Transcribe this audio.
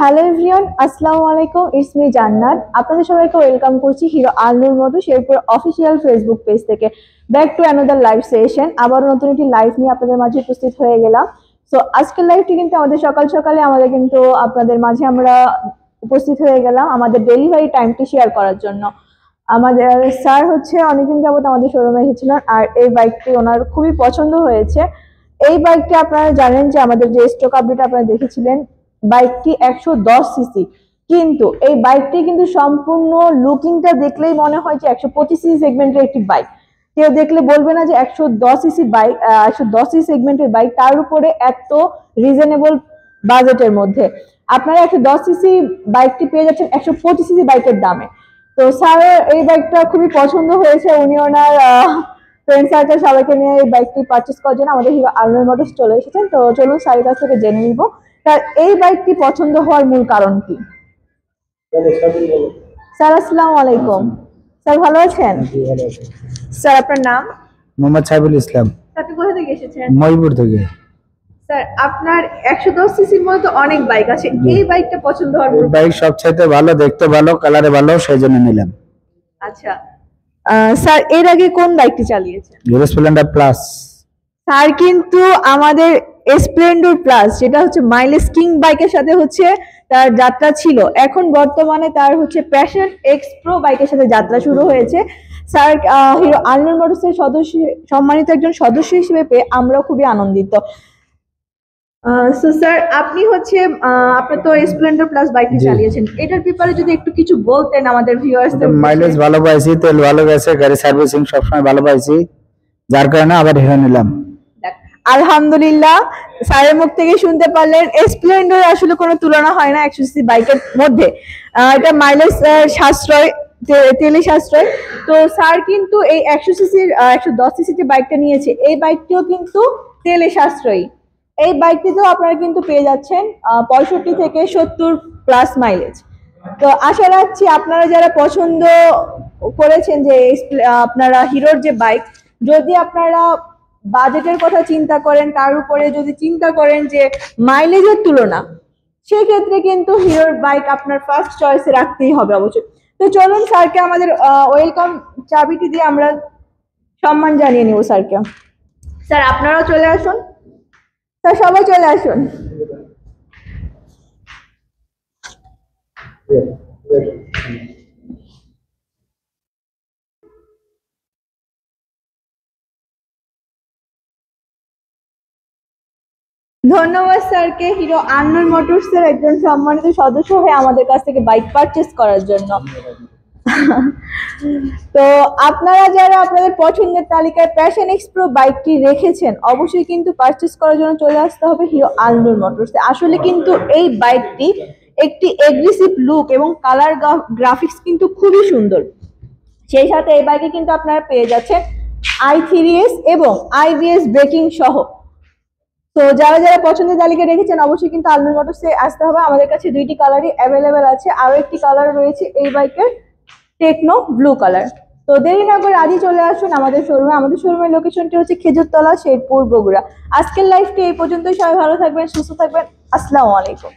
Hello everyone, আসসালামু আলাইকুম। It's me জান্নাত। আপনাদের সবাইকে ওয়েলকাম করছি হিরো আলনুর মোটরস এরপর অফিসিয়াল ফেসবুক পেজ থেকে। Back to another live session. আবার নতুন একটি লাইভ নিয়ে আপনাদের মাঝে উপস্থিত হয়ে গেলাম। সো আজকের লাইভটি কিন্তু আমাদের সকাল সকালে আমাদের কিন্তু আপনাদের মাঝে আমরা উপস্থিত হয়ে গেলাম আমাদের ডেলিভারি টাইমটি শেয়ার করার জন্য। আমাদের স্যার হচ্ছে অনেকদিন যাবত আমাদের শোরুমে এসেছিলেন, আর এই বাইকটি ওনার খুবই পছন্দ হয়েছে। এই বাইকটি আপনারা জানেন যে আমাদের যে স্টক আপডেট আপনারা দেখেছিলেন, বাইকটি 110 সিসি, কিন্তু এই বাইকটি কিন্তু সম্পূর্ণ লুকিংটা দেখলেই মনে হয় যে 125 সিসি সেগমেন্টের একটি বাইক। কেউ দেখলে বলবে না যে 110 সিসি বাইক, 110 সিসি সেগমেন্টের বাইক, তার উপরে এত রিজনেবল বাজেটের মধ্যে আপনারা 110 সিসি বাইকটি পেয়ে যাচ্ছেন 125 সিসি বাইকের দামে। তো স্যার এই বাইকটা খুবই পছন্দ হয়েছে, উনি ওনার ফ্রেন্ড সার্কেল সবাইকে নিয়ে এই বাইকটি পারচেস করার জন্য আমাদের হিরো আলনুর মোটরস চলে এসেছেন। তো চলুন স্যারের কাছ থেকে জেনে নিব তার এই বাইকটি পছন্দ হওয়ার মূল কারণ কি। স্যার আসসালামু আলাইকুম। স্যার ভালো আছেন? স্যার আপনার নাম? মোহাম্মদ সাইফুল ইসলাম। আপনি কোথা থেকে এসেছেন? মহিপুর থেকে। স্যার আপনার 110 সিসির মধ্যে অনেক বাইক আছে, এই বাইকটা পছন্দ হওয়ার মূল বাইক সবচেয়ে ভালো, দেখতে ভালো, কালারে ভালো, সেই জন্য নিলাম। আচ্ছা স্যার এর আগে কোন বাইকটি চালিয়েছেন? Hero Splendor plus. স্যার কিন্তু আমাদের স্প্লেন্ডার প্লাস যেটা হচ্ছে মাইলেজ কিং বাইকের সাথে হচ্ছে তার যাত্রা ছিল, এখন বর্তমানে তার হচ্ছে প্যাশন এক্স প্রো বাইকের সাথে যাত্রা শুরু হয়েছে। স্যার হিরো আলনুর মোটরসের সদস্য, সম্মানিত একজন সদস্য হিসেবে পেয়ে আমরা খুবই আনন্দিত। সো স্যার আপনি হচ্ছে আপনি তো স্প্লেন্ডার প্লাস বাইকটি চালিয়েছেন, এটার ব্যাপারে যদি একটু কিছু বলতেন আমাদের ভিউয়ার্সদের। মাইলেজ ভালো পাইছি, তেল ভালো গেছে, গাড়ি সার্ভিসিং সবসময় ভালো পাইছি, যার কারণে আবার হিরো নিলাম। আলহামদুলিল্লাহ, স্যারের মুখ থেকে শুনতে পারলেন স্প্লেন্ডার আসলে কোনো তুলনা হয় না 100 সিসি বাইকের মধ্যে। এটা মাইলেজ সাশ্রয়, তেলে সাশ্রয়। তো স্যার কিন্তু এই 100 সিসির 110 সিসি যে বাইকটা নিয়েছে, এই বাইকটিও কিন্তু তেলে সাশ্রয়ী। এই বাইকটিতেও আপনারা কিন্তু পেয়ে যাচ্ছেন 65 থেকে 70 প্লাস মাইলেজ। তো আশা রাখছি আপনারা যারা পছন্দ করেছেন যে আপনারা হিরোর যে বাইক, যদি আপনারা বাজেটের কথা চিন্তা করেন, তার উপরে যদি চিন্তা করেন যে মাইলেজের তুলনা, সেক্ষেত্রে কিন্তু হিরোর বাইক আপনার ফার্স্ট চয়েসে রাখতেই হবে অবশ্যই। তো চলুন স্যারকে আমাদের ওয়েলকাম চাবিটি দিয়ে আমরা সম্মান জানিয়ে নিব স্যারকে। স্যার আপনারাও চলে আসুন, স্যার সবাই চলে আসুন। ধন্যবাদ স্যারকে হিরো আলনুর মোটরস এর একজন সম্মানিত সদস্য হয়ে আমাদের কাছ থেকে বাইক পারচেস করার জন্য। তো আপনারা যারা আপনাদের পছন্দের তালিকায় প্যাশন এক্স প্রো বাইকটি রেখেছেন, অবশ্যই কিন্তু পারচেস করার জন্য চলে আসতে হবে হিরো আলনুর মোটরস। আসলে কিন্তু এই বাইকটি একটি এগ্রেসিভ লুক এবং কালার গ্রাফিক্স কিন্তু খুবই সুন্দর। সেই সাথে এই বাইকে কিন্তু আপনারা পেয়ে যাচ্ছেন i3s এবং IBS ব্রেকিং সহ। তো যারা যারা পছন্দের তালিকা রেখেছেন, অবশ্যই কিন্তু আলনুর মোটরসে আসতে হবে। আমাদের কাছে দুইটি কালারই অ্যাভেলেবেল আছে, আরো একটি কালার রয়েছে এই বাইকের, টেকনো ব্লু কালার। তো দেরি না করে আজই চলে আসুন আমাদের শোরুমে। আমাদের শোরুমের লোকেশনটি হচ্ছে খেজুরতলা, শেরপুর, বগুড়া। আজকের লাইভটি এই পর্যন্তই। সবাই ভালো থাকবেন, সুস্থ থাকবেন। আসসালামু আলাইকুম।